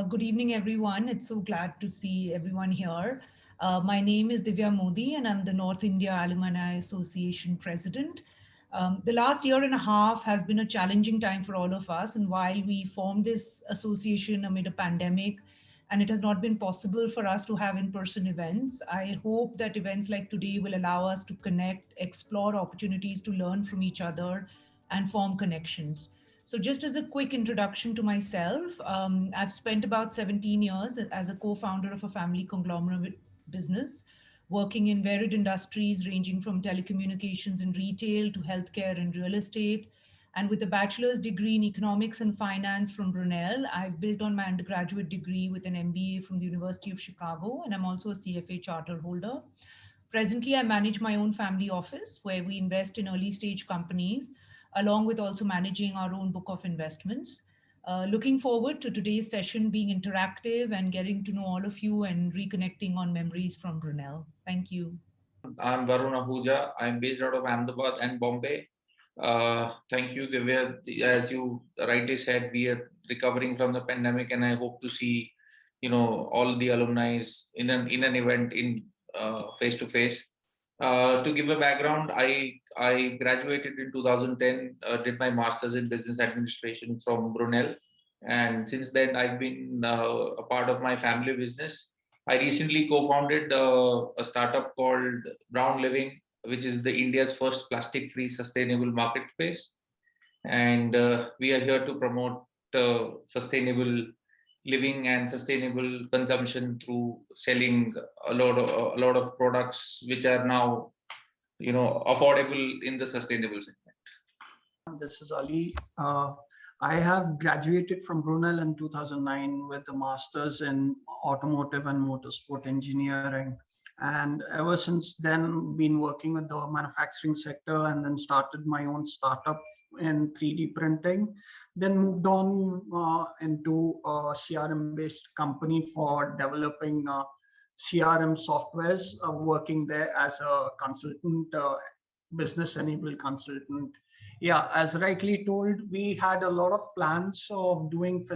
Good evening, everyone. It's so glad to see everyone here. My name is Divya Modi, and I'm the North India Alumni Association president. The last year and a half has been a challenging time for all of us. And while we formed this association amid a pandemic, and it has not been possible for us to have in person events, I hope that events like today will allow us to connect, explore opportunities to learn from each other, and form connections. So, just as a quick introduction to myself, I've spent about 17 years as a co founder of a family conglomerate business, working in varied industries ranging from telecommunications and retail to healthcare and real estate. And with a bachelor's degree in economics and finance from Brunel, I've built on my undergraduate degree with an MBA from the University of Chicago, and I'm also a CFA charter holder. Presently, I manage my own family office where we invest in early stage companies, along with also managing our own book of investments. Looking forward to today's session being interactive and getting to know all of you and reconnecting on memories from Brunel. Thank you. I'm Varun Ahuja. I'm based out of Ahmedabad and Bombay. Thank you, Divya. As you rightly said, we are recovering from the pandemic, and I hope to see, all the alumni in an event in face to face. To give a background, I graduated in 2010, did my master's in business administration from Brunel, and since then I've been a part of my family business. I recently co-founded a startup called Brown Living, which is the India's first plastic-free sustainable marketplace, and we are here to promote sustainable living and sustainable consumption through selling a lot of products which are now affordable in the sustainable segment. This is Ali. I have graduated from Brunel in 2009 with a master's in automotive and motorsport engineering. And ever since then, been working with the manufacturing sector and then started my own startup in 3D printing. Then moved on into a CRM-based company for developing CRM softwares, working there as a consultant, business-enabled consultant. Yeah, as rightly told, we had a lot of plans of doing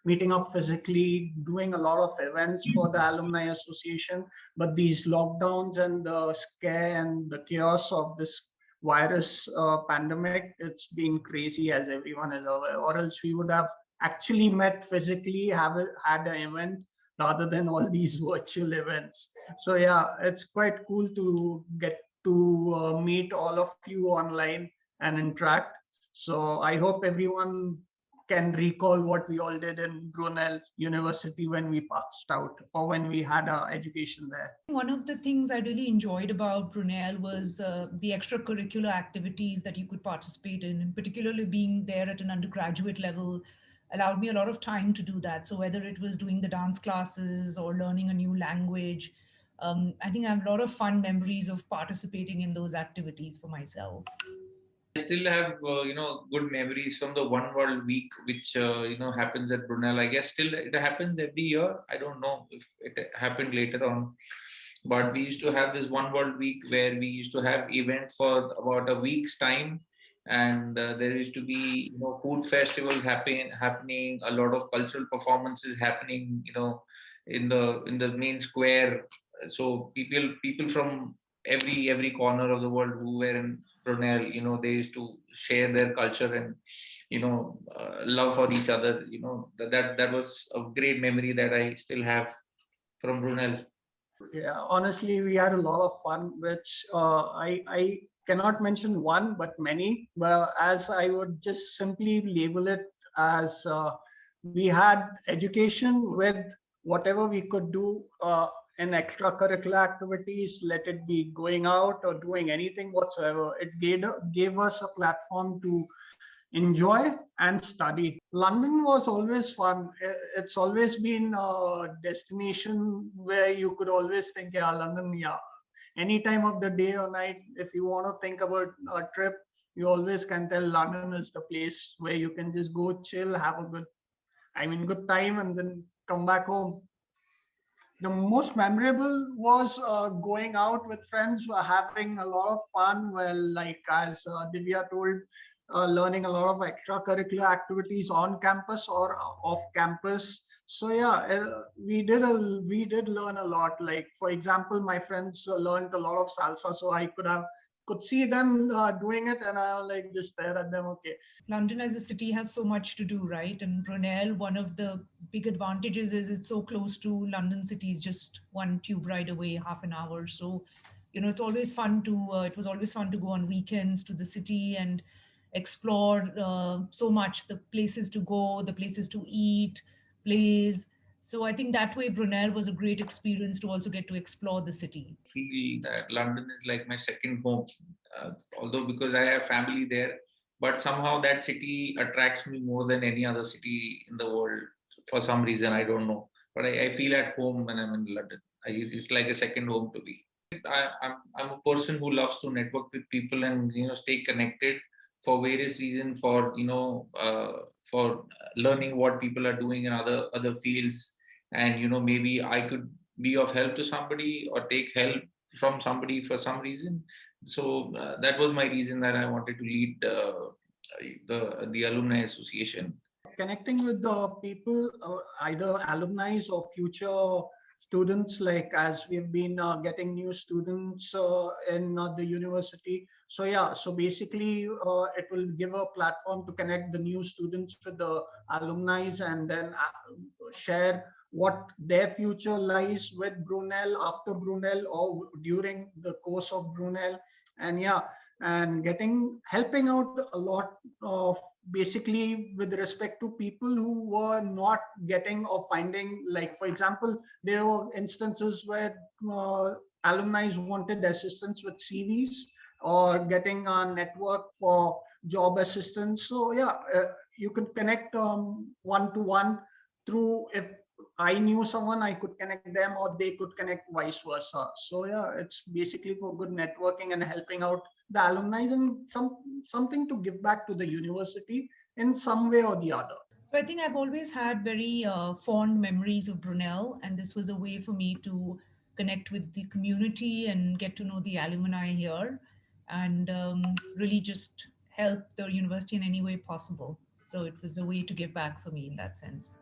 meeting up physically, doing a lot of events for the Alumni Association. But these lockdowns and the scare and the chaos of this virus pandemic, it's been crazy, as everyone is aware, or else we would have actually met physically, had an event rather than all these virtual events. So yeah, it's quite cool to get to meet all of you online and interact. So I hope everyone can recall what we all did in Brunel University when we passed out or when we had our education there. One of the things I really enjoyed about Brunel was the extracurricular activities that you could participate in, and particularly being there at an undergraduate level allowed me a lot of time to do that. So whether it was doing the dance classes or learning a new language, I think I have a lot of fun memories of participating in those activities for myself. I still have good memories from the One World Week, which happens at Brunel. I guess still it happens every year. I don't know if it happened later on, but we used to have this One World Week where we used to have event for about a week's time, and there used to be food festivals happening, a lot of cultural performances happening, in the main square. So people from every corner of the world who were in Brunel, they used to share their culture and love for each other. That was a great memory that I still have from Brunel. Yeah, honestly, we had a lot of fun, which I cannot mention one, but many. Well, as I would just simply label it as we had education with whatever we could do in extracurricular activities, let it be going out or doing anything whatsoever. It gave us a platform to enjoy and study. London was always fun. It's always been a destination where you could always think, yeah, London, yeah. Any time of the day or night, if you want to think about a trip, you always can tell London is the place where you can just go chill, have a good time, and then come back home. The most memorable was going out with friends, having a lot of fun. Well, like as Divya told, learning a lot of extracurricular activities on campus or off campus. So yeah, we did learn a lot. Like for example, my friends learned a lot of salsa, so I could see them doing it, and I'll like just stare at them. Okay. London as a city has so much to do, right? And Brunel, one of the big advantages is it's so close to London City, it's just one tube ride away, half an hour. So, it's always fun to, it was always fun to go on weekends to the city and explore so much, the places to go, the places to eat, plays. So I think that way Brunel was a great experience to also get to explore the city. Feel that London is like my second home, although because I have family there, but somehow that city attracts me more than any other city in the world for some reason. I don't know, but I feel at home when I'm in London. It's like a second home to me. I'm a person who loves to network with people and stay connected for various reasons, for for learning what people are doing in other fields, and maybe I could be of help to somebody or take help from somebody for some reason. So that was my reason that I wanted to lead the alumni association. Connecting with the people, either alumni or future students, like as we've been getting new students in the university. So yeah, so basically it will give a platform to connect the new students with the alumni, and then share what their future lies with Brunel, after Brunel, or during the course of Brunel. And yeah, and helping out a lot of, basically with respect to people who were not getting or finding, like for example, there were instances where alumni wanted assistance with CVs or getting a network for job assistance. So yeah, you could connect one to one through, if I knew someone, I could connect them, or they could connect vice versa. So yeah, it's basically for good networking and helping out the alumni, and something to give back to the university in some way or the other. So I think I've always had very fond memories of Brunel, and this was a way for me to connect with the community and get to know the alumni here, and really just help the university in any way possible. So it was a way to give back for me in that sense.